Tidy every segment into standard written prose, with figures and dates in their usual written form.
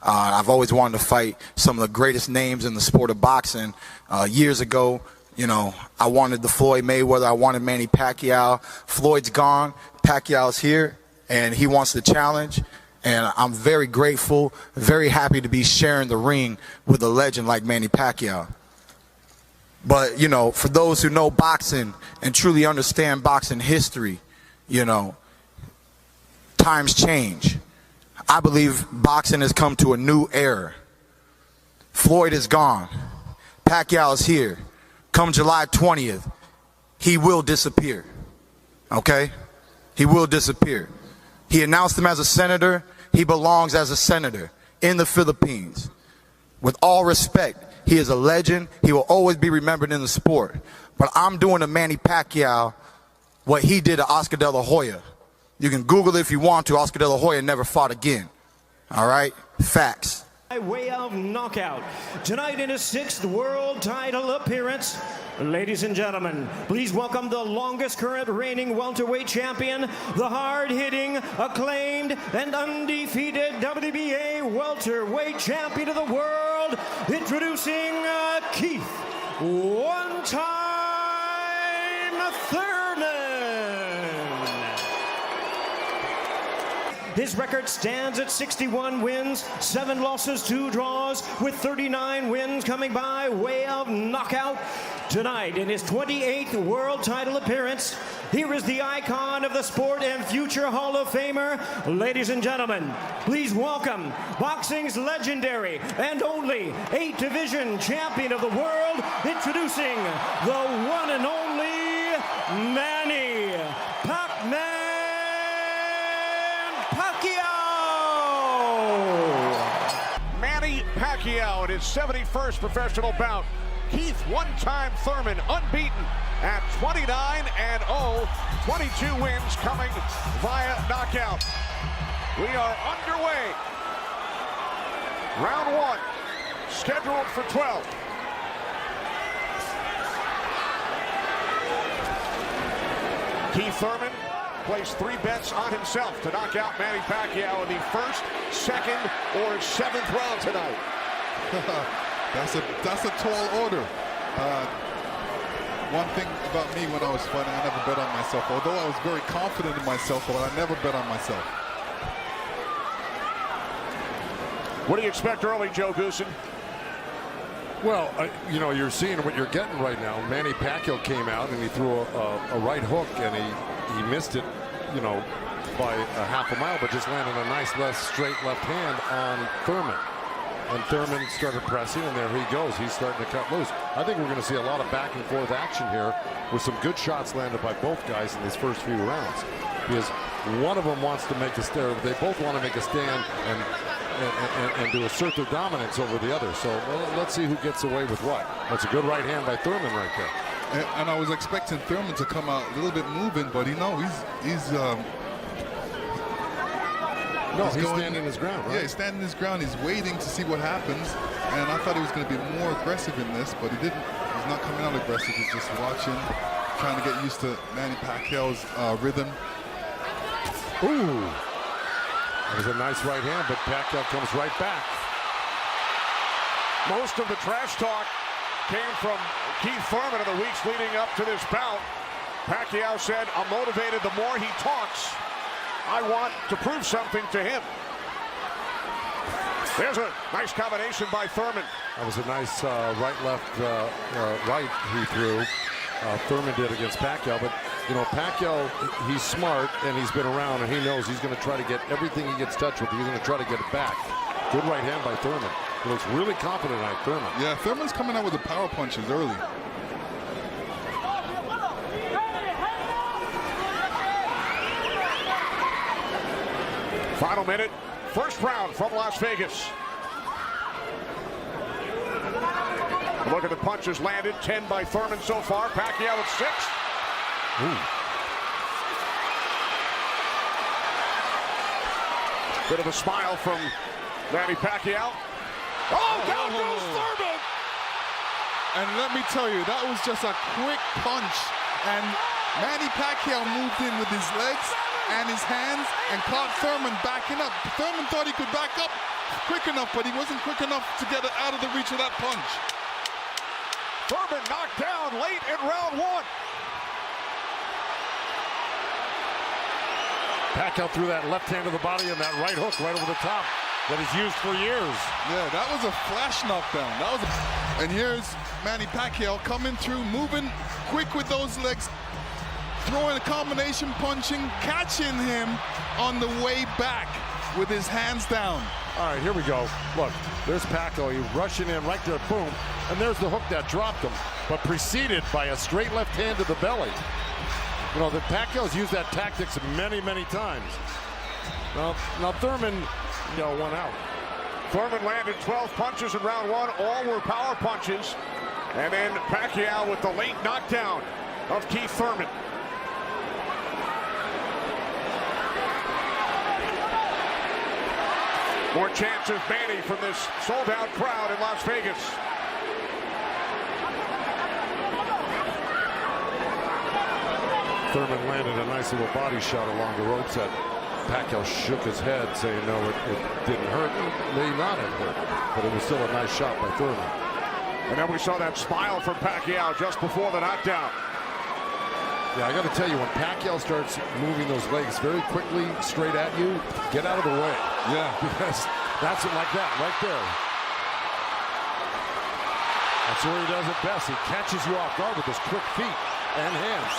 I've always wanted to fight some of the greatest names in the sport of boxing. Years ago, you know, I wanted the Floyd Mayweather, I wanted Manny Pacquiao. Floyd's gone, Pacquiao's here, and he wants the challenge. And I'm very grateful, very happy to be sharing the ring with a legend like Manny Pacquiao. But, you know, for those who know boxing and truly understand boxing history, you know, times change. I believe boxing has come to a new era. Floyd is gone. Pacquiao is here. Come July 20th, he will disappear. Okay? He will disappear. He announced him as a senator. He belongs as a senator in the Philippines. With all respect, he is a legend. He will always be remembered in the sport. But I'm doing to Manny Pacquiao what he did to Oscar De La Hoya. You can Google it if you want to. Oscar De La Hoya never fought again. All right? Facts. By way of knockout, tonight in his 6th world title appearance, ladies and gentlemen, please welcome the longest current reigning welterweight champion, the hard-hitting, acclaimed, and undefeated WBA welterweight champion of the world, introducing Keith one-time Thurman. His record stands at 61 wins, 7 losses, 2 draws, with 39 wins coming by way of knockout. Tonight, in his 28th world title appearance, here is the icon of the sport and future Hall of Famer. Ladies and gentlemen, please welcome boxing's legendary and only 8-division champion of the world, introducing the one and only Manny PACMAN Pacquiao! Manny Pacquiao in his 71st professional bout. Keith one-time Thurman unbeaten at 29-0, 22 wins coming via knockout. We are underway. Round 1, scheduled for 12. Keith Thurman placed 3 bets on himself to knock out Manny Pacquiao in the 1st, 2nd, or 7th round tonight. That's a tall order. One thing about me when I was fighting, I never bet on myself. Although I was very confident in myself, but I never bet on myself. What do you expect early, Joe Goosen? Well, you know, you're seeing what you're getting right now. Manny Pacquiao came out and he threw a right hook and he missed it, you know, by a half a mile, but just landed a nice straight left hand on Thurman. And Thurman started pressing, and there he goes. He's starting to cut loose. I think we're going to see a lot of back and forth action here with some good shots landed by both guys in these first few rounds. Because one of them wants to make a stand. They both want to make a stand and to assert their dominance over the other. So let's see who gets away with what. That's a good right hand by Thurman right there. And I was expecting Thurman to come out a little bit moving, but he's standing his ground, right? Yeah, he's standing his ground. He's waiting to see what happens. And I thought he was going to be more aggressive in this, but he didn't. He's not coming out aggressive. He's just watching, trying to get used to Manny Pacquiao's rhythm. Ooh. That was a nice right hand, but Pacquiao comes right back. Most of the trash talk came from Keith Thurman in the weeks leading up to this bout. Pacquiao said, "I'm motivated the more he talks. I want to prove something to him." There's a nice combination by Thurman. That was a nice right-left right he threw. Thurman did against Pacquiao, but you know, Pacquiao, he's smart and he's been around and he knows he's going to try to get everything he gets touched with. He's going to try to get it back. Good right hand by Thurman. He looks really confident on Thurman. Yeah, Thurman's coming out with the power punches early. Final minute, first round from Las Vegas. Look at the punches landed, 10 by Thurman so far. Pacquiao at 6. Ooh. Bit of a smile from Manny Pacquiao. Oh, down goes Thurman! And let me tell you, that was just a quick punch. And Manny Pacquiao moved in with his legs and his hands and caught Thurman backing up. Thurman thought he could back up. but he wasn't quick enough to get it out of the reach of that punch. Thurman knocked down late in round one. Pacquiao threw that left hand to the body and that right hook right over the top that he's used for years. Yeah, that was a flash knockdown. And here's Manny Pacquiao coming through, moving quick with those legs, throwing a combination punching, catching him on the way back with his hands down. All right, here we go. Look, there's Pacquiao. He's rushing in right there, boom. And there's the hook that dropped him, but preceded by a straight left hand to the belly. You know, the Pacquiao's used that tactics many, many times. Now Thurman, won out. Thurman landed 12 punches in round one. All were power punches. And then Pacquiao with the late knockdown of Keith Thurman. More chance of Manny from this sold-out crowd in Las Vegas. Thurman landed a nice little body shot along the ropes that Pacquiao shook his head, saying no, it didn't hurt. It may not have hurt, but it was still a nice shot by Thurman. And then we saw that smile from Pacquiao just before the knockdown. Yeah, I got to tell you, when Pacquiao starts moving those legs very quickly straight at you, get out of the way. Yeah. Because that's it like that, right there. That's where he does it best. He catches you off guard with his quick feet and hands.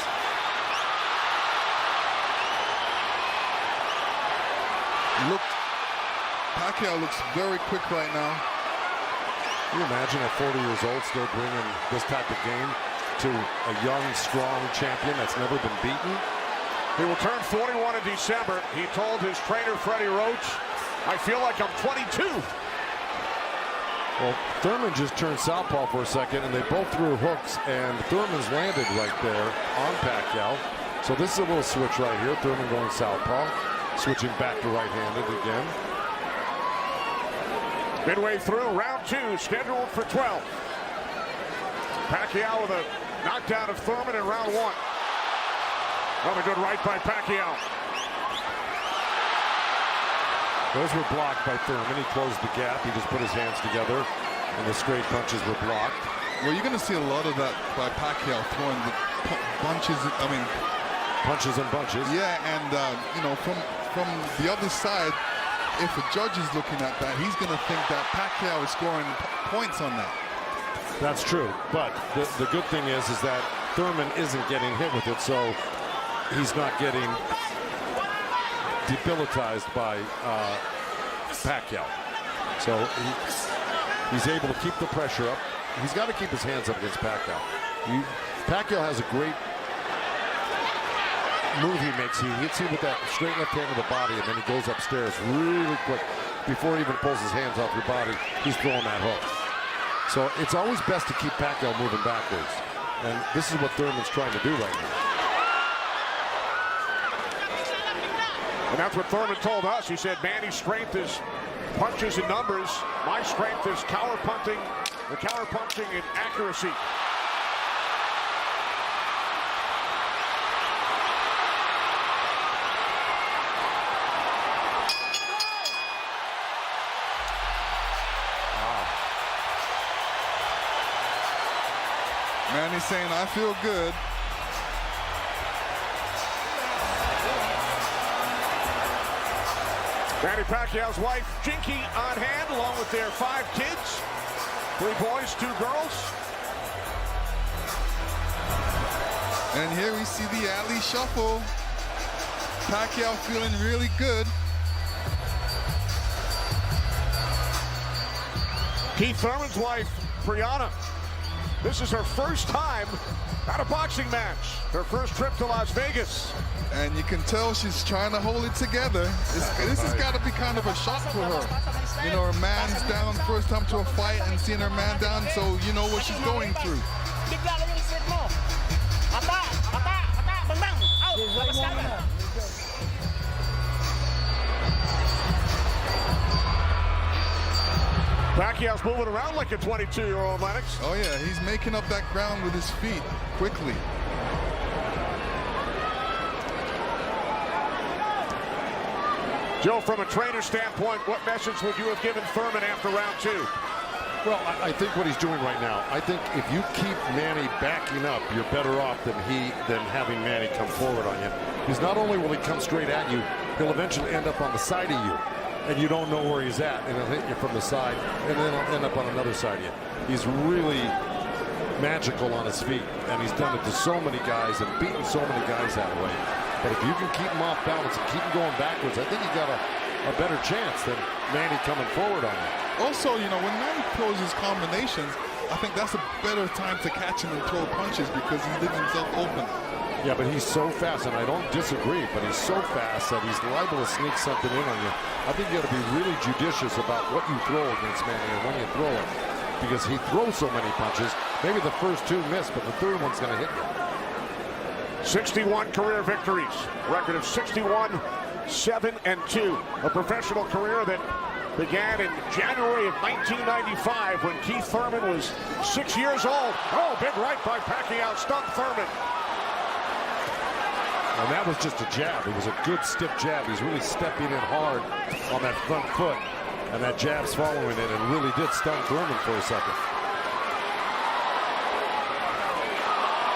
Pacquiao looks very quick right now. Can you imagine at 40 years old still bringing this type of game to a young, strong champion that's never been beaten? He will turn 41 in December. He told his trainer, Freddie Roach, I feel like I'm 22. Well, Thurman just turned southpaw for a second, and they both threw hooks, and Thurman's landed right there on Pacquiao. So this is a little switch right here. Thurman going southpaw, switching back to right-handed again. Midway through round two, scheduled for 12. Pacquiao with a knockdown of Thurman in round one. Another good right by Pacquiao. Those were blocked by Thurman. He closed the gap. He just put his hands together, and the straight punches were blocked. Well, you're going to see a lot of that by Pacquiao throwing the punches. Punches and bunches. Yeah, and from the other side, if a judge is looking at that, he's going to think that Pacquiao is scoring points on that. That's true, but the good thing is that Thurman isn't getting hit with it, so he's not getting debilitized by Pacquiao. So he's able to keep the pressure up. He's got to keep his hands up against Pacquiao. Pacquiao has a great move he makes. He hits you with that straight left hand to the body, and then he goes upstairs really quick. Before he even pulls his hands off your body, he's throwing that hook. So it's always best to keep Pacquiao moving backwards. And this is what Thurman's trying to do right now. And that's what Thurman told us. He said, Manny's strength is punches and numbers. My strength is counter punching and accuracy. Manny's saying, I feel good. Manny Pacquiao's wife, Jinky, on hand, along with their 5 kids. 3 boys, 2 girls. And here we see the alley shuffle. Pacquiao feeling really good. Keith Thurman's wife, Brianna. This is her first time at a boxing match. Her first trip to Las Vegas. And you can tell she's trying to hold it together. This has got to be kind of a shock for her. You know, her man's down first time to a fight and seeing her man down, so you know what she's going through. Pacquiao's moving around like a 22-year-old, Lennox. Oh yeah, he's making up that ground with his feet quickly. Joe, from a trainer standpoint, what message would you have given Thurman after round 2? Well, I think what he's doing right now, I think if you keep Manny backing up, you're better off than having Manny come forward on you. Because not only will he come straight at you, he'll eventually end up on the side of you, and you don't know where he's at, and he'll hit you from the side, and then he'll end up on another side of you. He's really magical on his feet, and he's done it to so many guys and beaten so many guys that way. But if you can keep him off balance and keep him going backwards, I think you got a better chance than Manny coming forward on you. Also, you know, when Manny throws his combinations, I think that's a better time to catch him and throw punches because he leaves himself open. Yeah, but he's so fast, and I don't disagree, but he's so fast that he's liable to sneak something in on you. I think you got to be really judicious about what you throw against Manny and when you throw it, because he throws so many punches. Maybe the first 2 miss, but the third one's going to hit you. 61 career victories, record of 61, 7-2. A professional career that began in January of 1995 when Keith Thurman was 6 years old. Oh, big right by Pacquiao, stunned Thurman. And that was just a jab. It was a good stiff jab. He's really stepping in hard on that front foot, and that jab's following it, and really did stun Thurman for a second.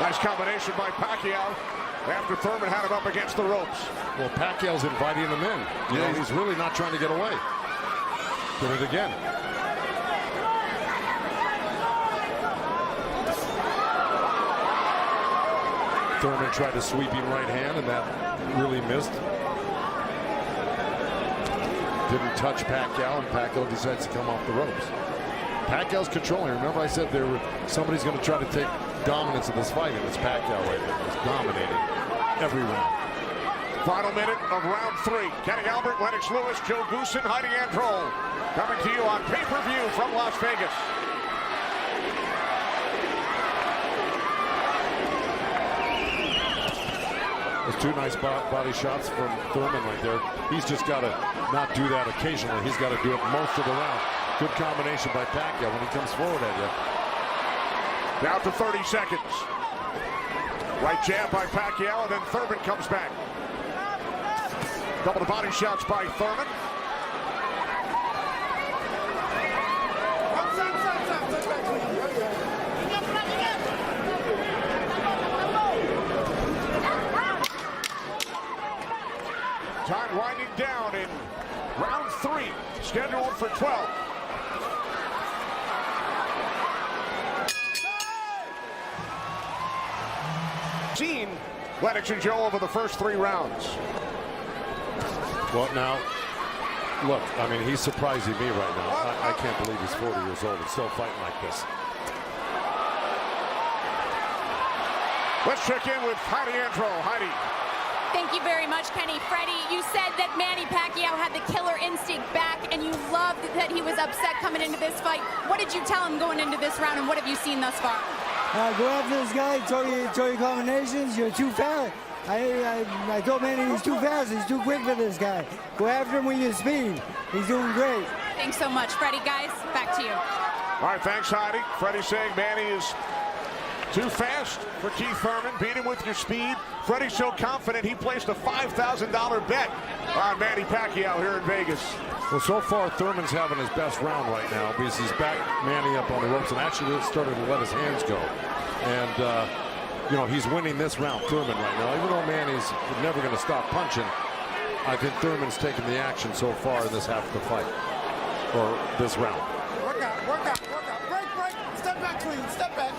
Nice combination by Pacquiao after Thurman had him up against the ropes. Well, Pacquiao's inviting him in. You know, he's really not trying to get away. Did it again. Thurman tried a sweeping right hand, and that really missed. Didn't touch Pacquiao, and Pacquiao decides to come off the ropes. Pacquiao's controlling. Remember I said somebody's going to try to take dominance in this fight, and it's Pacquiao right there. He's dominating every round. Final minute of round 3. Kenny Albert, Lennox Lewis, Joe Goosen, Heidi Androl. Coming to you on pay-per-view from Las Vegas. There's 2 nice body shots from Thurman right there. He's just got to not do that occasionally. He's got to do it most of the round. Good combination by Pacquiao when he comes forward at you. Down to 30 seconds. Right jab by Pacquiao, and then Thurman comes back. Couple of body shots by Thurman. Time winding down in round 3, scheduled for 12. Seen Lennox and Joe over the first 3 rounds. Well, now, look, I mean, he's surprising me right now. I can't believe he's 40 years old and still fighting like this. Let's check in with Heidi Androl. Heidi. Thank you very much, Kenny. Freddie, you said that Manny Pacquiao had the killer instinct back, and you loved that he was upset coming into this fight. What did you tell him going into this round, and what have you seen thus far? Go after this guy, throw your combinations. You're too fast. I told Manny he's too fast. He's too quick for this guy. Go after him with your speed. He's doing great. Thanks so much, Freddie. Guys, back to you. All right, thanks, Heidi. Freddie saying Manny is too fast for Keith Thurman. Beat him with your speed. Freddie's so confident he placed a $5,000 bet on Manny Pacquiao here in Vegas. Well, so far, Thurman's having his best round right now because he's backed Manny up on the ropes and actually started to let his hands go. And, you know, he's winning this round, Thurman, right now. Even though Manny's never going to stop punching, I think Thurman's taken the action so far in this half of the fight, or this round. Work out, work out, work out. Break, break. Step back, clean. Step back.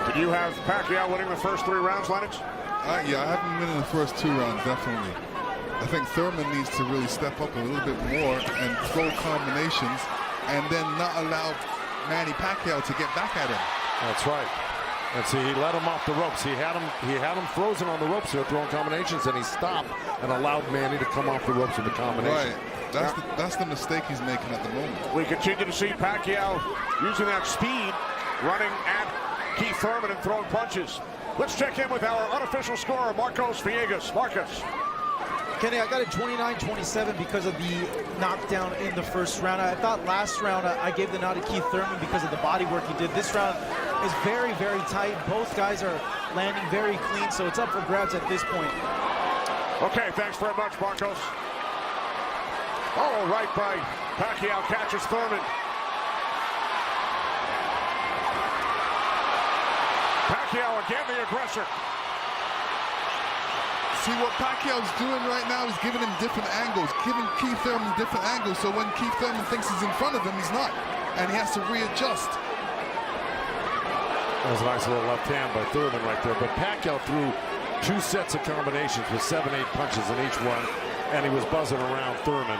Did you have Pacquiao winning the first 3 rounds, Lennox? Yeah, I have him winning the first 2 rounds, definitely. I think Thurman needs to really step up a little bit more and throw combinations and then not allow Manny Pacquiao to get back at him. That's right. And see, he let him off the ropes. He had him frozen on the ropes here, throwing combinations, and he stopped and allowed Manny to come off the ropes with the combination. Right. That's the mistake he's making at the moment. We continue to see Pacquiao using that speed, running at Keith Thurman and throwing punches. Let's check in with our unofficial scorer, Marcos Villegas. Marcos. Kenny, I got a 29-27 because of the knockdown in the first round. I thought last round I gave the nod to Keith Thurman because of the body work he did. This round is very, very tight. Both guys are landing very clean, so it's up for grabs at this point. Okay, thanks very much, Marcos. Oh, right by Pacquiao, catches Thurman. Pacquiao again, the aggressor. See, what Pacquiao's doing right now is giving him different angles, giving Keith Thurman different angles, so when Keith Thurman thinks he's in front of him, he's not, and he has to readjust. That was a nice little left hand by Thurman right there, but Pacquiao threw 2 sets of combinations with 7-8 punches in each one, and he was buzzing around Thurman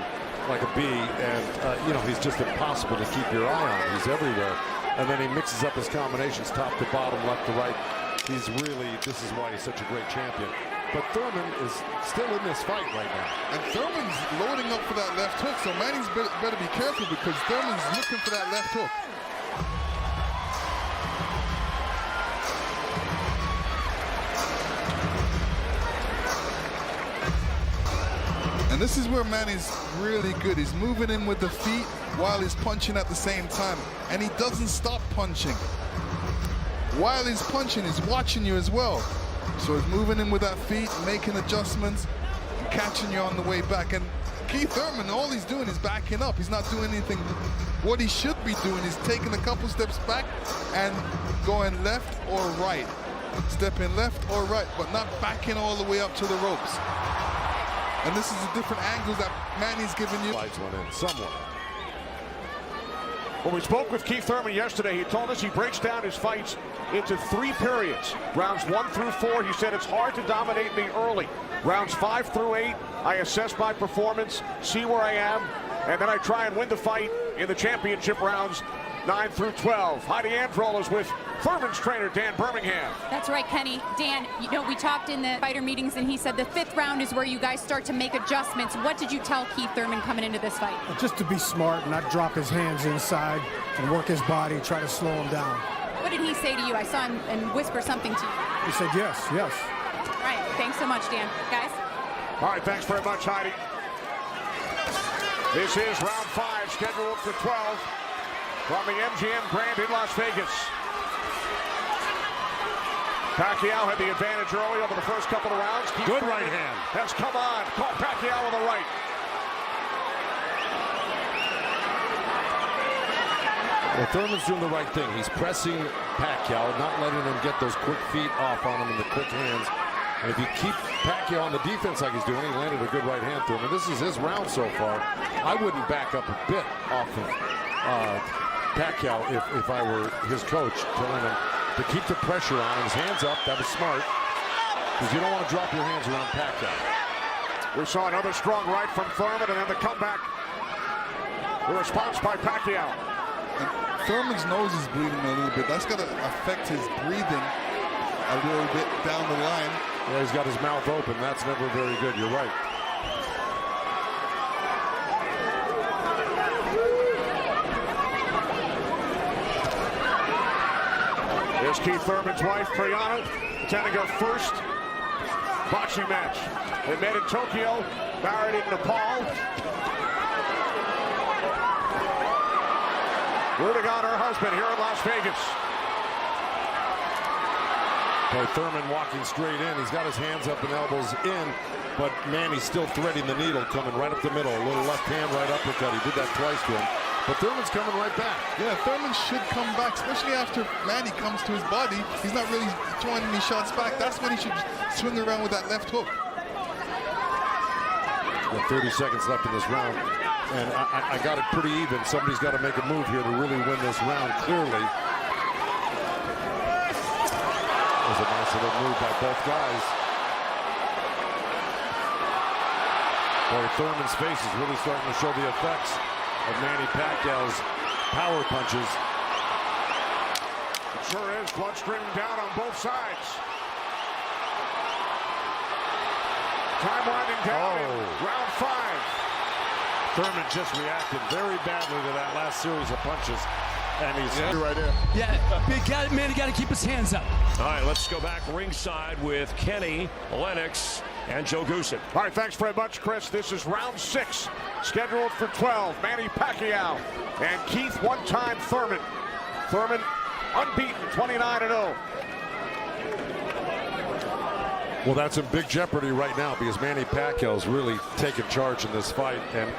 like a bee, and you know, he's just impossible to keep your eye on. He's everywhere, and then he mixes up his combinations top to bottom, left to right. He's really, this is why he's such a great champion. But Thurman is still in this fight right now. And Thurman's loading up for that left hook, so Manny's better be careful because Thurman's looking for that left hook. And this is where Manny's really good. He's moving in with the feet while he's punching at the same time. And he doesn't stop punching. While he's punching, he's watching you as well. So he's moving in with that feet, making adjustments, catching you on the way back. And Keith Thurman, all he's doing is backing up. He's not doing anything. What he should be doing is taking a couple steps back and going left or right. Stepping left or right, but not backing all the way up to the ropes. And this is a different angle that Manny's giving you. Lights went in somewhat. When we spoke with Keith Thurman yesterday, he told us he breaks down his fights into 3 periods. Rounds 1 through 4, he said it's hard to dominate me early. Rounds 5 through 8, I assess my performance, see where I am, and then I try and win the fight in the championship rounds 9 through 12. Heidi Androl is with Thurman's trainer, Dan Birmingham. That's right, Kenny. Dan, you know, we talked in the fighter meetings, and he said the 5th round is where you guys start to make adjustments. What did you tell Keith Thurman coming into this fight? Just to be smart, not drop his hands inside, and work his body, try to slow him down. What did he say to you? I saw him and whisper something to you. He said yes, yes. All right, thanks so much, Dan. Guys? All right, thanks very much, Heidi. This is round 5, scheduled for 12 from the MGM Grand in Las Vegas. Pacquiao had the advantage early over the first couple of rounds. Good right hand. Has come on. Caught Pacquiao with a right. Well, Thurman's doing the right thing. He's pressing Pacquiao, not letting him get those quick feet off on him and the quick hands. And if you keep Pacquiao on the defense like he's doing, he landed a good right hand through him. And this is his round so far. I wouldn't back up a bit off of Pacquiao if I were his coach, telling him to keep the pressure on him. His hands up, that was smart. Because you don't want to drop your hands around Pacquiao. We saw another strong right from Thurman, and then the comeback. The response by Pacquiao. And Thurman's nose is bleeding a little bit. That's going to affect his breathing a little bit down the line. Yeah, he's got his mouth open. That's never very good. You're right. Here's Keith Thurman's wife, Priyana, attending her first boxing match. They met in Tokyo, married in Nepal. Rooting on her husband here in Las Vegas. Boy, Thurman walking straight in. He's got his hands up and elbows in, but Manny's still threading the needle, coming right up the middle. A little left hand, right uppercut. He did that twice to him. But Thurman's coming right back. Yeah, Thurman should come back, especially after Manny comes to his body. He's not really throwing any shots back. That's when he should swing around with that left hook. Got 30 seconds left in this round, and I got it pretty even. Somebody's got to make a move here to really win this round clearly. That was a nice little move by both guys. Boy, Thurman's face is really starting to show the effects of Manny Pacquiao's power punches. It sure is. Blood streaming down on both sides. Time winding down in round 5. Thurman just reacted very badly to that last series of punches. And he's right there. Yeah, big guy, man, he got to keep his hands up. All right, let's go back ringside with Kenny, Lennox, and Joe Goosen. All right, thanks very much, Chris. This is round 6, scheduled for 12. Manny Pacquiao and Keith one-time Thurman. Thurman unbeaten, 29-0. Well, that's in big jeopardy right now because Manny Pacquiao's really taken charge in this fight. And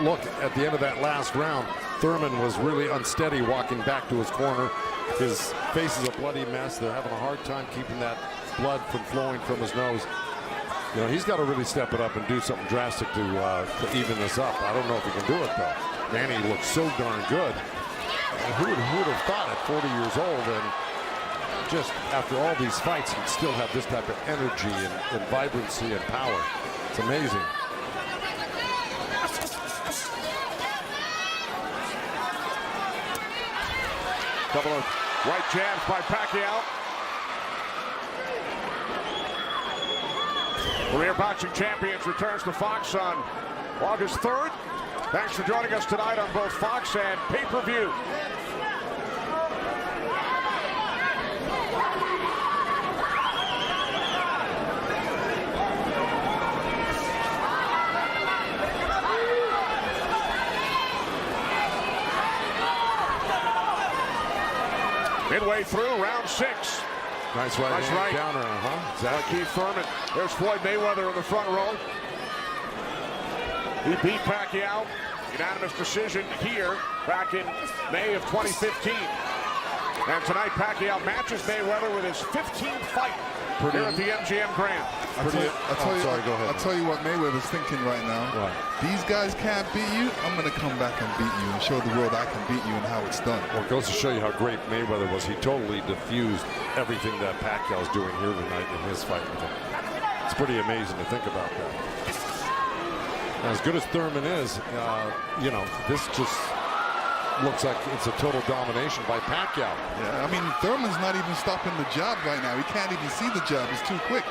look, at the end of that last round, Thurman was really unsteady walking back to his corner. His face is a bloody mess. They're having a hard time keeping that blood from flowing from his nose. You know, he's got to really step it up and do something drastic to even this up. I don't know if he can do it, though. Manny looks so darn good. And who would have thought at 40 years old and just after all these fights, he'd still have this type of energy and vibrancy and power. It's amazing. Couple of right jabs by Pacquiao. Career Boxing Champions returns to Fox on August 3rd. Thanks for joining us tonight on both Fox and pay-per-view. Midway through round 6. Nice right counter, Exactly. Keith Thurman. There's Floyd Mayweather in the front row. He beat Pacquiao. Unanimous decision here back in May of 2015. And tonight Pacquiao matches Mayweather with his 15th fight here at the MGM Grand. I'll tell you what Mayweather's thinking right now. Right. These guys can't beat you. I'm going to come back and beat you and show the world I can beat you and how it's done. Well, it goes to show you how great Mayweather was. He totally diffused everything that Pacquiao's doing here tonight in his fight with him. It's pretty amazing to think about that. Now, as good as Thurman is, you know, this just looks like it's a total domination by Pacquiao. Yeah, I mean, Thurman's not even stopping the jab right now. He can't even see the jab. It's too quick.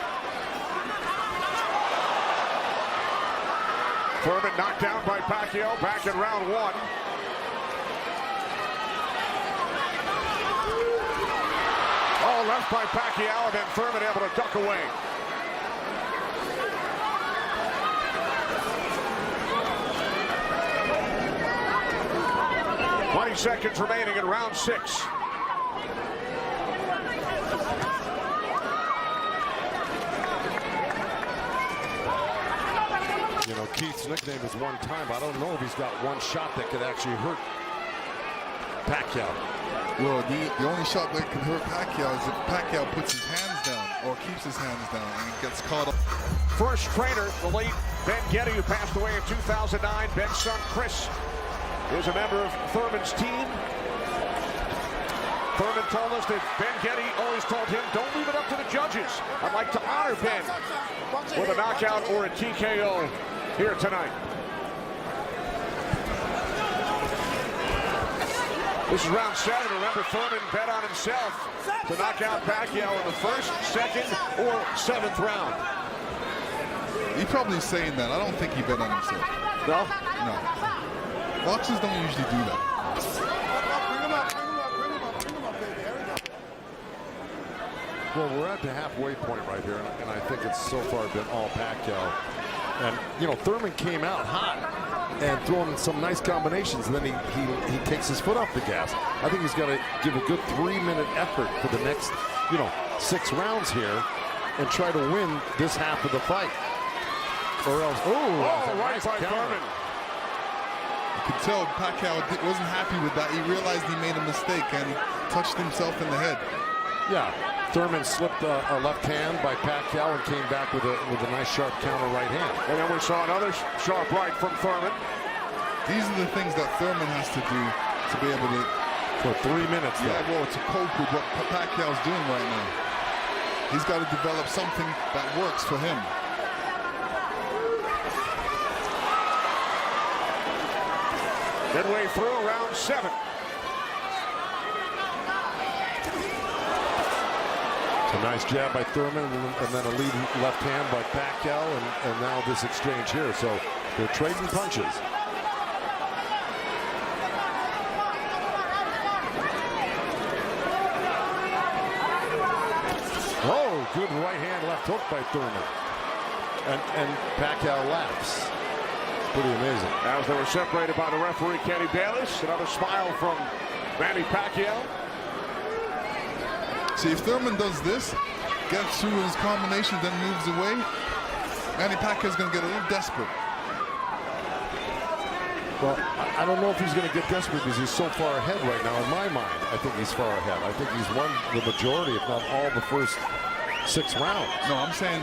Thurman knocked down by Pacquiao back in round 1. Oh, left by Pacquiao, and then Thurman able to duck away. Seconds remaining in round 6. You know, Keith's nickname is one time. I don't know if he's got one shot that could actually hurt Pacquiao. Well, the only shot that can hurt Pacquiao is if Pacquiao puts his hands down or keeps his hands down and gets caught up. First trainer, the late Ben Getty, who passed away in 2009. Ben's son, Chris, is a member of Thurman's team. Thurman told us that Ben Getty always told him, don't leave it up to the judges. I'd like to honor Ben with a knockout or a TKO here tonight. This is round 7. Remember, Thurman bet on himself to knock out Pacquiao in the 1st, 2nd, or 7th round. He's probably saying that. I don't think he bet on himself. No? No. Boxers don't usually do that. Well, we're at the halfway point right here, and I think it's so far been all Pacquiao. And, you know, Thurman came out hot and throwing some nice combinations, and then he takes his foot off the gas. I think he's got to give a good 3-minute effort for the next, you know, 6 rounds here and try to win this half of the fight. Or else, right by Thurman. You could tell Pacquiao wasn't happy with that. He realized he made a mistake and he touched himself in the head. Yeah, Thurman slipped a left hand by Pacquiao and came back with a nice sharp counter right hand. And then we saw another sharp right from Thurman. These are the things that Thurman has to do to be able to... For 3 minutes, yeah, well, to cope with what Pacquiao's doing right now. He's got to develop something that works for him. Midway through round 7. A nice jab by Thurman, and then a lead left hand by Pacquiao, and now this exchange here. So they're trading punches. Oh, good right hand left hook by Thurman. And Pacquiao laughs. Pretty amazing. As they were separated by the referee, Kenny Bayless. Another smile from Manny Pacquiao. See, if Thurman does this, gets through his combination, then moves away, Manny Pacquiao's going to get a little desperate. Well, I don't know if he's going to get desperate because he's so far ahead right now. In my mind, I think he's far ahead. I think he's won the majority, if not all, the first 6 rounds. No, I'm saying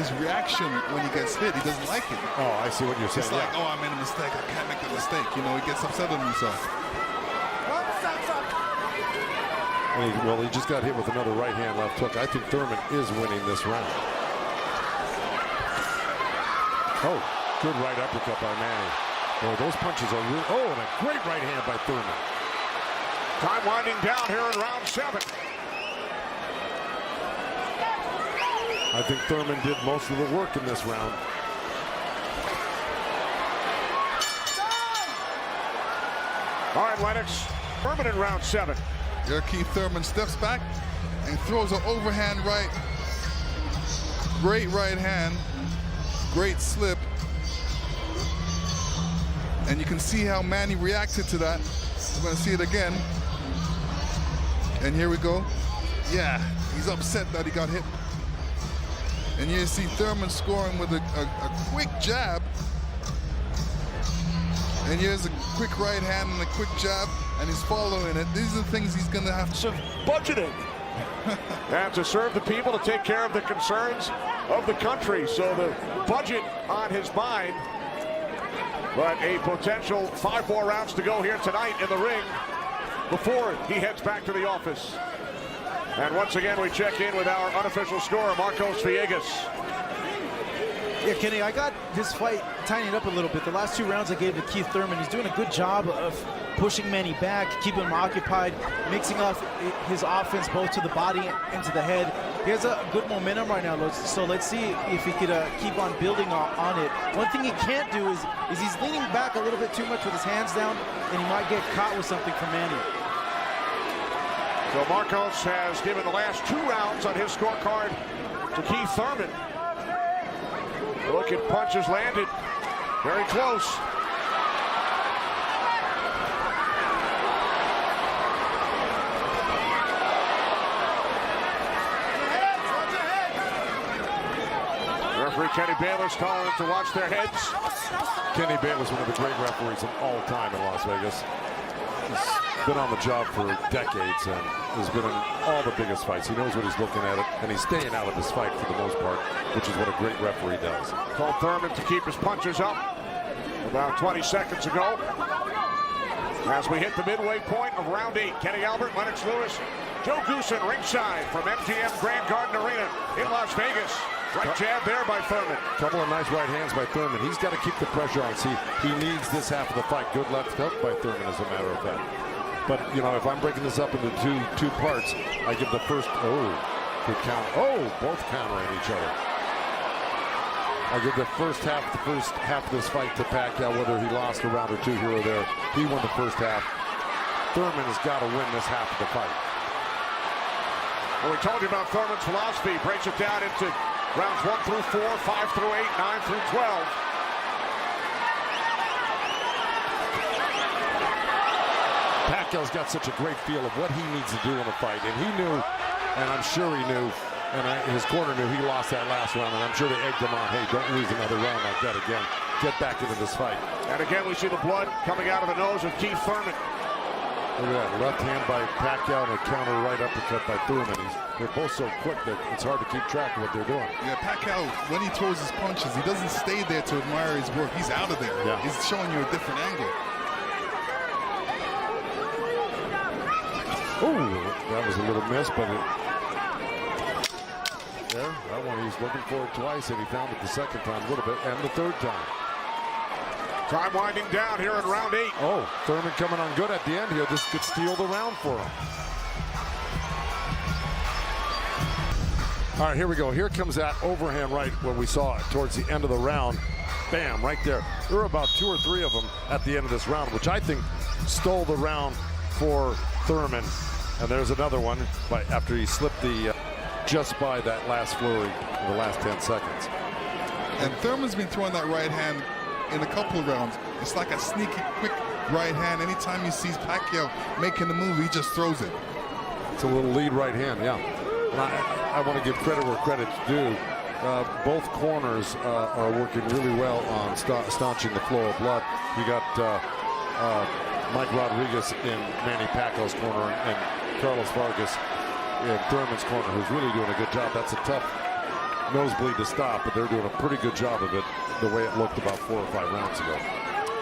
his reaction when he gets hit, he doesn't like it. Oh, I see what you're saying. It's like, oh, I made a mistake. I can't make a mistake. You know, he gets upset at himself. Well, he just got hit with another right hand left hook. I think Thurman is winning this round. Oh, good right uppercut by Manny. Boy, those punches are real. Oh, and a great right hand by Thurman. Time winding down here in round 7. I think Thurman did most of the work in this round. All right, Lennox. Thurman in round 7. Your Keith Thurman steps back and throws an overhand right. Great right hand. Great slip. And you can see how Manny reacted to that. We're going to see it again. And here we go. Yeah, he's upset that he got hit. And you see Thurman scoring with a quick jab. And here's a quick right hand and a quick jab, and he's following it. These are the things he's going to have to budgeting. And to serve the people, to take care of the concerns of the country. So the budget on his mind. But a potential 5 more rounds to go here tonight in the ring before he heads back to the office. And once again, we check in with our unofficial scorer, Marcos Villegas. Yeah, Kenny, I got this fight tightened up a little bit. The last 2 rounds I gave to Keith Thurman. He's doing a good job of pushing Manny back, keeping him occupied, mixing up his offense both to the body and to the head. He has a good momentum right now, so let's see if he could keep on building on it. One thing he can't do is he's leaning back a little bit too much with his hands down, and he might get caught with something from Manny. So Marcos has given the last 2 rounds on his scorecard to Keith Thurman. Look at punches landed. Very close. Referee Kenny Bayless telling them to watch their heads. Kenny Bayless, one of the great referees of all time in Las Vegas. He's been on the job for decades and has been in all the biggest fights. He knows what he's looking at, and he's staying out of this fight for the most part, which is what a great referee does. Called Thurman to keep his punches up about 20 seconds ago. As we hit the midway point of round 8, Kenny Albert, Lennox Lewis, Joe Goosen ringside from MGM Grand Garden Arena in Las Vegas. Right jab there by Thurman. Couple of nice right hands by Thurman. He's got to keep the pressure on. See, he needs this half of the fight. Good left hook by Thurman, as a matter of fact. But, you know, if I'm breaking this up into two parts, I give the first, good count. Oh, both countering each other. I give the first half of this fight to Pacquiao, whether he lost a round or 2 here or there. He won the first half. Thurman has got to win this half of the fight. Well, we told you about Thurman's philosophy. Breaks it down into rounds 1 through 4, 5 through 8, 9 through 12. Pacquiao's got such a great feel of what he needs to do in a fight, and he knew, and I'm sure he knew, and his corner knew he lost that last round, and I'm sure they egged him on, hey, don't lose another round like that again. Get back into this fight. And again, we see the blood coming out of the nose of Keith Thurman. Look at that, left hand by Pacquiao and a counter right uppercut by Thurman. They're both so quick that it's hard to keep track of what they're doing. Yeah, Pacquiao, when he throws his punches, he doesn't stay there to admire his work. He's out of there. Yeah. He's showing you a different angle. Oh, that was a little miss, but there, that one he's looking for it twice, and he found it the second time a little bit, and the third time. Time winding down here in round 8. Oh, Thurman coming on good at the end here. This could steal the round for him. All right, here we go. Here comes that overhand right when we saw it towards the end of the round. Bam, right there. There were about 2 or 3 of them at the end of this round, which I think stole the round for Thurman. And there's another one after he slipped the just by that last flurry in the last 10 seconds. And Thurman's been throwing that right hand in a couple of rounds. It's like a sneaky, quick right hand. Anytime he sees Pacquiao making the move, he just throws it. It's a little lead right hand, yeah. And I want to give credit where credit's due. Both corners are working really well on staunching the flow of blood. You got Mike Rodriguez in Manny Pacquiao's corner and Carlos Vargas in Thurman's corner, who's really doing a good job. That's a tough nosebleed to stop, but they're doing a pretty good job of it the way it looked about 4 or 5 rounds ago.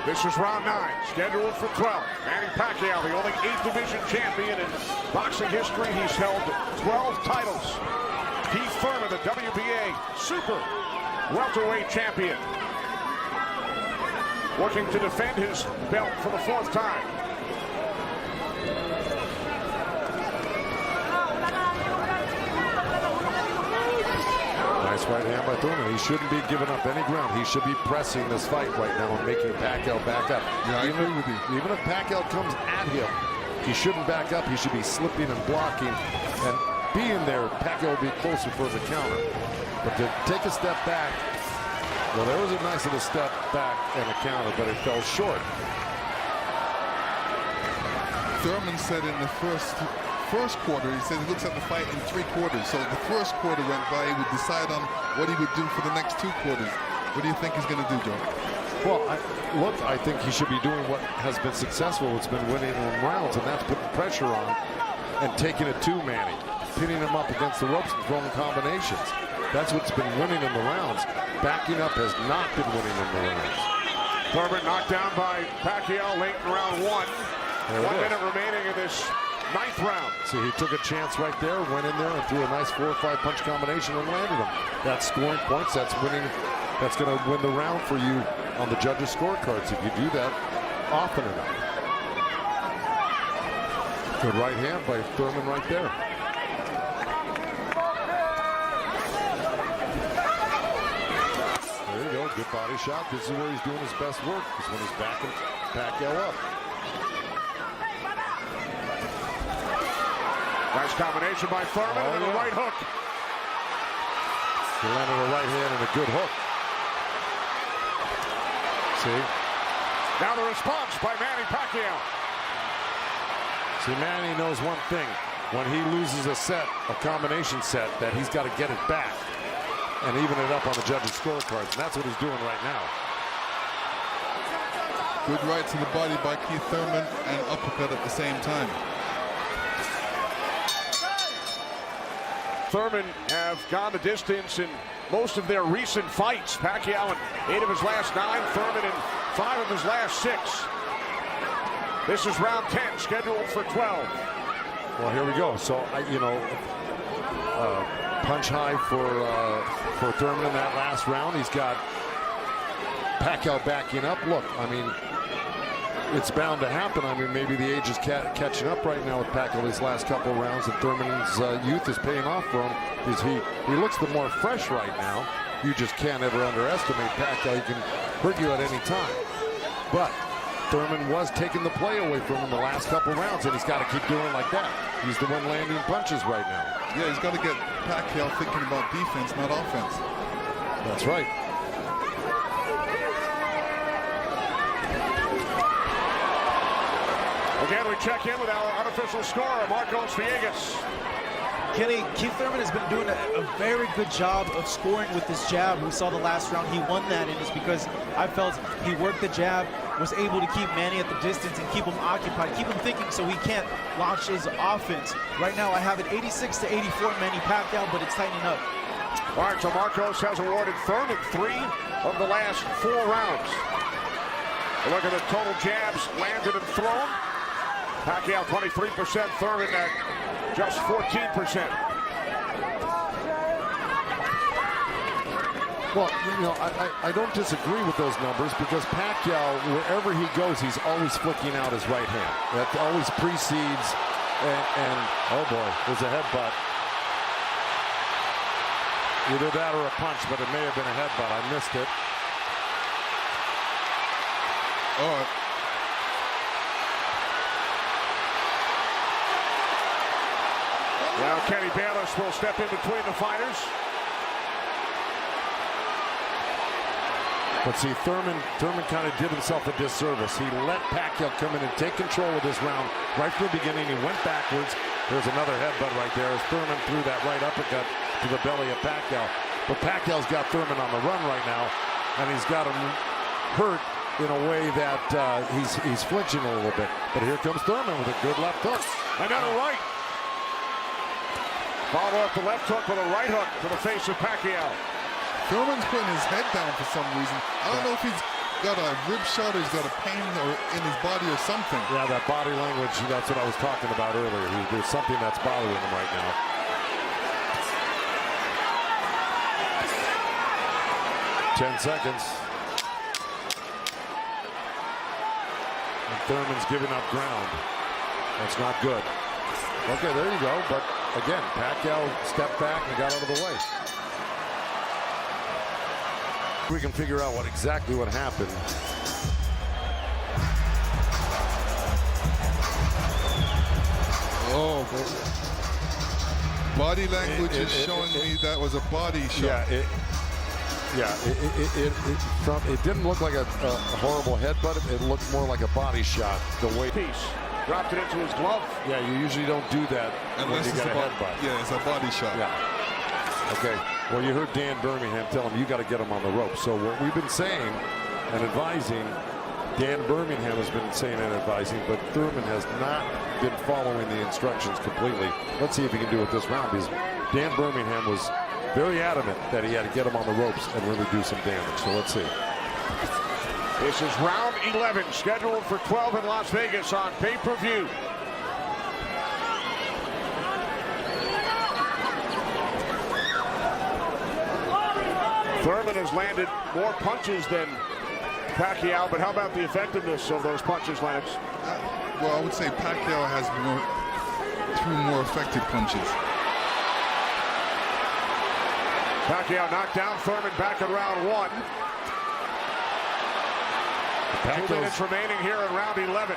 This is round 9, scheduled for 12. Manny Pacquiao, the only 8th division champion in boxing history. He's held 12 titles. Keith Thurman, the WBA super welterweight champion, working to defend his belt for the 4th time. Nice right hand by Thurman. He shouldn't be giving up any ground. He should be pressing this fight right now and making Pacquiao back up. Yeah, I agree with you. Even if Pacquiao comes at him, he shouldn't back up. He should be slipping and blocking. And being there, Pacquiao will be closer for the counter. But to take a step back, well, there was a nice little step back and a counter, but it fell short. Thurman said in the first quarter, he said he looks at the fight in 3 quarters. So the first quarter went by, he would decide on what he would do for the next 2 quarters. What do you think he's going to do, Joe? Well, I think he should be doing what has been successful. It's been winning in rounds, and that's putting pressure on and taking it to Manny, pinning him up against the ropes and throwing combinations. That's what's been winning in the rounds. Backing up has not been winning in the rounds. Thurman knocked down by Pacquiao late in round 1. 1 minute remaining in this 9th round. See, he took a chance right there, went in there and threw a nice 4 or 5 punch combination and landed him. That's scoring points. That's winning. That's going to win the round for you on the judges' scorecards if you do that often enough. Good right hand by Thurman right there. There you go. Good body shot. This is where he's doing his best work, is when he's backing Pacquiao up. Nice combination by Thurman and a right hook. He landed a right hand and a good hook. See? Now the response by Manny Pacquiao. See, Manny knows one thing. When he loses a set, a combination set, that he's got to get it back and even it up on the judges' scorecards. And that's what he's doing right now. Good right to the body by Keith Thurman and uppercut at the same time. Thurman have gone the distance in most of their recent fights. Pacquiao in 8 of his last 9, Thurman in 5 of his last 6. This is round 10, scheduled for 12. Well, here we go. So, punch high for Thurman in that last round. He's got Pacquiao backing up. Look, I mean, it's bound to happen. I mean, maybe the age is catching up right now with Pacquiao these last couple of rounds, and Thurman's youth is paying off for him. Because he looks the more fresh right now. You just can't ever underestimate Pacquiao. He can hurt you at any time. But Thurman was taking the play away from him the last couple of rounds, and he's got to keep doing it like that. He's the one landing punches right now. Yeah, he's got to get Pacquiao thinking about defense, not offense. That's right. Again, we check in with our unofficial scorer, Marcos Villegas. Kenny, Keith Thurman has been doing a very good job of scoring with his jab. We saw the last round he won that, and it's because I felt he worked the jab, was able to keep Manny at the distance and keep him occupied, keep him thinking so he can't launch his offense. Right now I have it 86-84 Manny Pacquiao, but it's tightening up. All right, so Marcos has awarded Thurman 3 of the last 4 rounds. A look at the total jabs landed and thrown. Pacquiao 23%, Thurman at just 14%. Well, I don't disagree with those numbers because Pacquiao, wherever he goes, he's always flicking out his right hand. That always precedes, and oh boy, there's a headbutt. Either that or a punch, but it may have been a headbutt. I missed it. Oh. Now Kenny Bayless will step in between the fighters. But see, Thurman kind of did himself a disservice. He let Pacquiao come in and take control of this round right from the beginning. He went backwards. There's another headbutt right there as Thurman threw that right uppercut to the belly of Pacquiao. But Pacquiao's got Thurman on the run right now, and he's got him hurt in a way that he's flinching a little bit. But here comes Thurman with a good left hook. Another right. Followed up the left hook with a right hook to the face of Pacquiao. Thurman's putting his head down for some reason. I don't know if he's got a rib shot or he's got a pain or in his body or something. Yeah, that body language, that's what I was talking about earlier. There's something that's bothering him right now. Ten seconds. And Thurman's giving up ground. That's not good. Okay, there you go. But again, Pacquiao stepped back and got out of the way. We can figure out exactly what happened. Oh, body language is showing me that was a body shot. It didn't look like a horrible headbutt. It looked more like a body shot. The way Piece dropped it into his glove. Yeah, you usually don't do that unless you get a headbutt. Yeah, it's a body shot. Yeah. Okay. Well, you heard Dan Birmingham tell him you got to get him on the rope. So what we've been saying and advising, Dan Birmingham has been saying and advising, but Thurman has not been following the instructions completely. Let's see if he can do it this round, because Dan Birmingham was very adamant that he had to get him on the ropes and really do some damage. So let's see. This is round 11, scheduled for 12 in Las Vegas on pay-per-view. Thurman has landed more punches than Pacquiao, but how about the effectiveness of those punches, Lennox? Well, I would say Pacquiao has threw more effective punches. Pacquiao knocked down Thurman back in round 1. 2 minutes remaining here in round 11.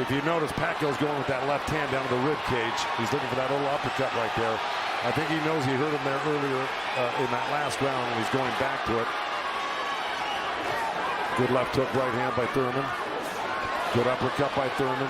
If you notice, Pacquiao's going with that left hand down to the rib cage. He's looking for that little uppercut right there. I think he knows he hurt him there earlier in that last round, and he's going back to it. Good left hook right hand by Thurman. Good uppercut by Thurman.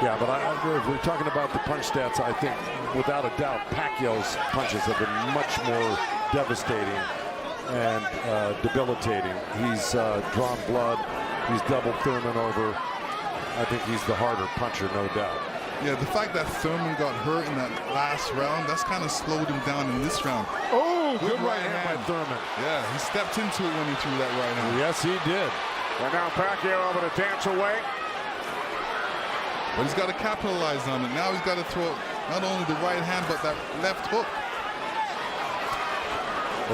Yeah, but if we're talking about the punch stats, I think without a doubt Pacquiao's punches have been much more devastating and debilitating. He's drawn blood. He's doubled Thurman over. I think he's the harder puncher, no doubt. Yeah, the fact that Thurman got hurt in that last round, that's kind of slowed him down in this round. Oh, good right hand by Thurman. Yeah, he stepped into it when he threw that right hand. Yes, he did. And now Pacquiao able to dance away. But he's got to capitalize on it. Now he's got to throw not only the right hand, but that left hook.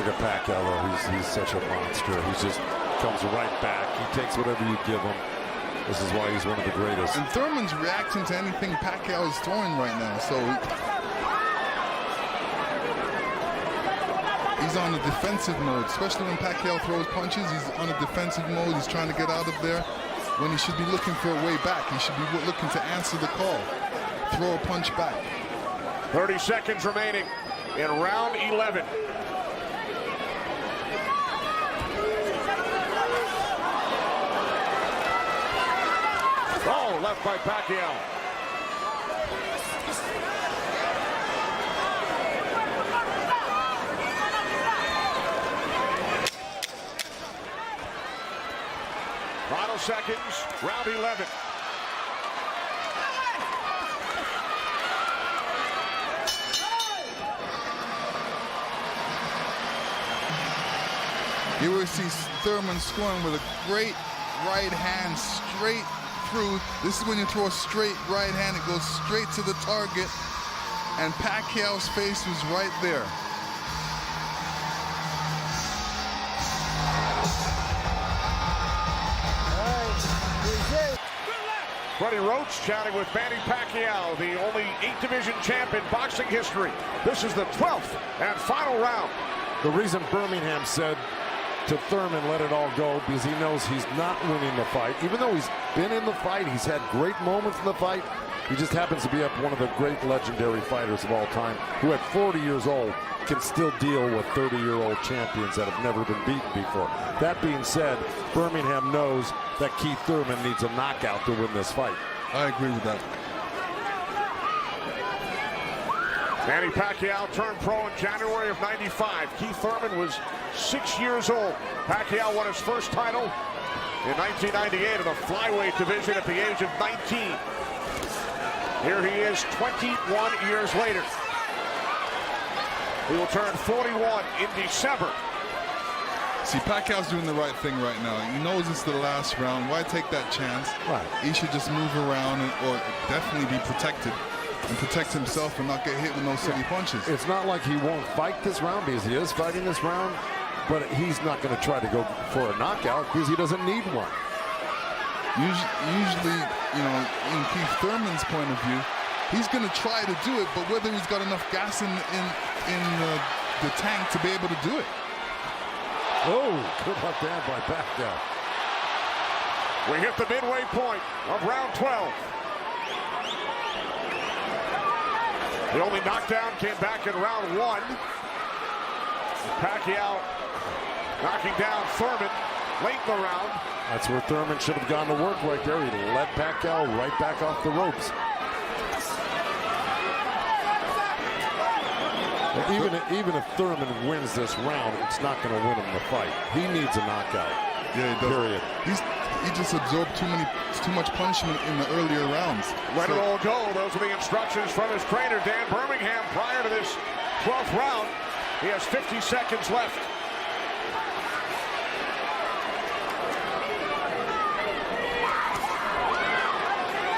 Look at Pacquiao, though. He's such a monster. He just comes right back. He takes whatever you give him. This is why he's one of the greatest. And Thurman's reacting to anything Pacquiao is throwing right now. So he's on a defensive mode, especially when Pacquiao throws punches. He's on a defensive mode. He's trying to get out of there when he should be looking for a way back. He should be looking to answer the call. Throw a punch back. 30 seconds remaining in round 11. Oh, left by Pacquiao. Final seconds, round 11. Here we see Thurman scoring with a great right hand straight through. This is when you throw a straight right hand, it goes straight to the target, and Pacquiao's face was right there. Freddie Roach chatting with Manny Pacquiao, the only 8-division champ in boxing history. This is the 12th and final round. The reason Birmingham said to Thurman, let it all go, because he knows he's not winning the fight. Even though he's been in the fight, he's had great moments in the fight, He just happens to be up one of the great legendary fighters of all time, who at 40 years old can still deal with 30-year-old champions that have never been beaten before. That being said, Birmingham knows that Keith Thurman needs a knockout to win this fight. I agree with that. Manny Pacquiao turned pro in January of '95. Keith Thurman was 6 years old. Pacquiao won his first title in 1998 in the flyweight division at the age of 19. Here he is 21 years later. He will turn 41 in December. See, Pacquiao's doing the right thing right now. He knows it's the last round. Why take that chance? Right. He should just move around or definitely be protected and protect himself and not get hit with no silly punches. It's not like he won't fight this round, because he is fighting this round, but he's not going to try to go for a knockout because he doesn't need one. Usually, you know, in Keith Thurman's point of view, he's going to try to do it, but whether he's got enough gas in the tank to be able to do it. Oh, good left hand by Pacquiao. We hit the midway point of round 12. The only knockdown came back in round 1. Pacquiao knocking down Thurman late in the round. That's where Thurman should have gone to work right there. He led Pacquiao right back off the ropes. Even if Thurman wins this round, it's not going to win him the fight. He needs a knockout. Yeah, he does. Period. He just absorbed too much punishment in the earlier rounds. Let it all go. Those are the instructions from his trainer, Dan Birmingham, prior to this 12th round. He has 50 seconds left.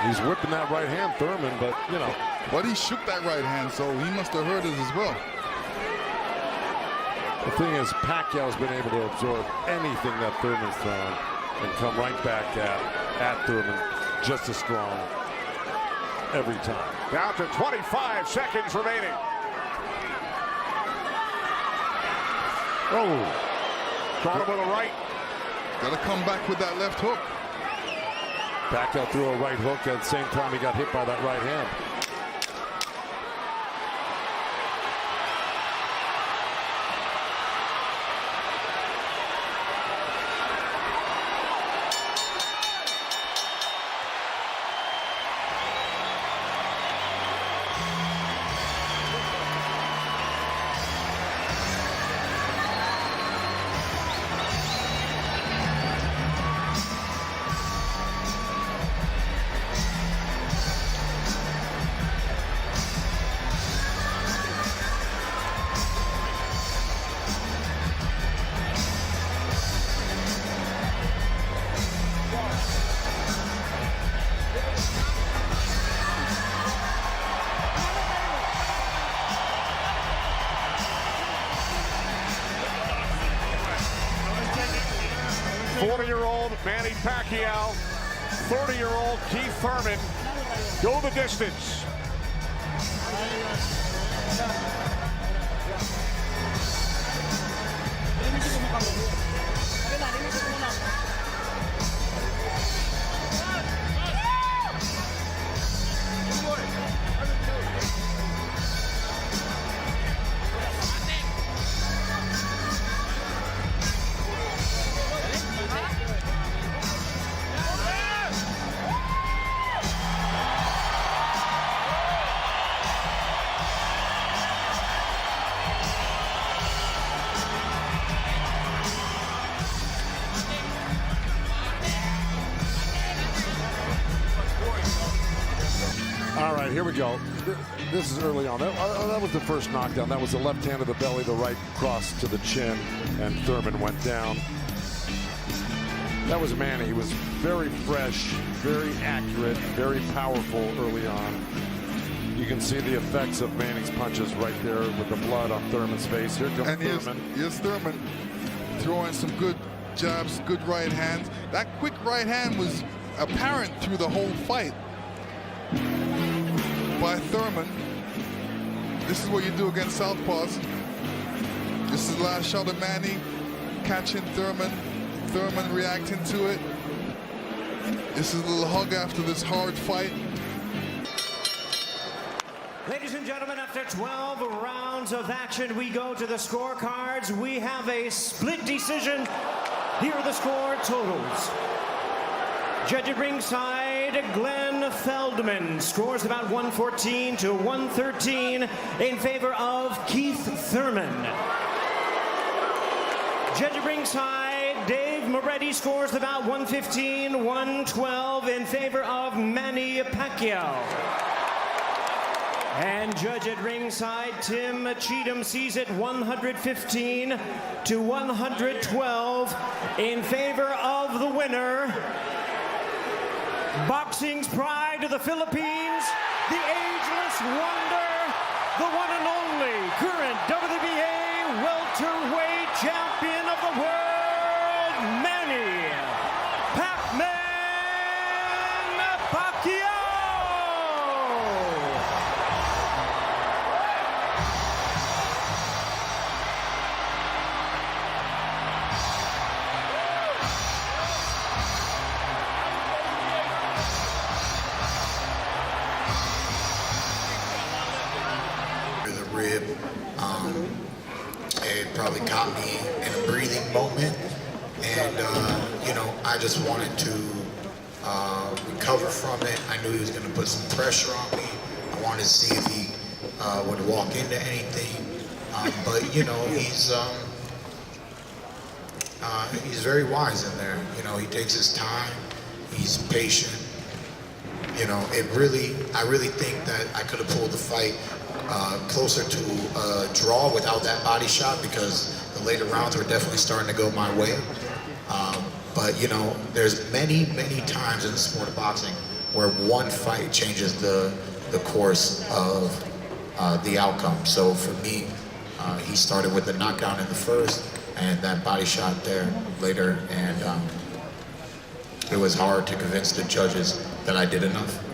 He's whipping that right hand, Thurman, but, you know. But he shook that right hand, so he must have heard it as well. The thing is, Pacquiao's been able to absorb anything that Thurman's thrown and come right back at Thurman just as strong every time. Down to 25 seconds remaining. Oh. Caught him with a right. Got to come back with that left hook. Pacquiao threw a right hook at the same time he got hit by that right hand. Manny Pacquiao, 30-year-old Keith Thurman go the distance. All right, here we go. This is early on. That was the first knockdown. That was the left hand to the belly, the right cross to the chin, and Thurman went down. That was Manny. He was very fresh, very accurate, very powerful early on. You can see the effects of Manning's punches right there with the blood on Thurman's face. Here comes Thurman. Here's Thurman throwing some good jabs, good right hands. That quick right hand was apparent through the whole fight by Thurman. This is what you do against southpaws. This is the last shot of Manny catching Thurman. Thurman reacting to it. This is a little hug after this hard fight. Ladies and gentlemen, after 12 rounds of action, we go to the scorecards. We have a split decision. Here are the score totals. Judge at ringside, Glenn Feldman scores about 114 to 113 in favor of Keith Thurman. Judge at ringside, Dave Moretti scores about 115, 112 in favor of Manny Pacquiao. And judge at ringside, Tim Cheatham sees it 115 to 112 in favor of the winner. Boxing's pride of the Philippines, the ageless wonder, the one and only current WBA welterweight champion of the world, Manny PACMAN Pacquiao! Rib. It probably caught me in a breathing moment, and you know, I just wanted to recover from it. I knew he was going to put some pressure on me. I wanted to see if he would walk into anything, but you know, he's very wise in there. You know, he takes his time. He's patient. You know, I really think that I could have pulled the fight closer to a draw without that body shot, because the later rounds were definitely starting to go my way. But you know, there's many times in the sport of boxing where one fight changes the course of the outcome. So for me, he started with the knockout in the first and that body shot there later, and it was hard to convince the judges that I did enough.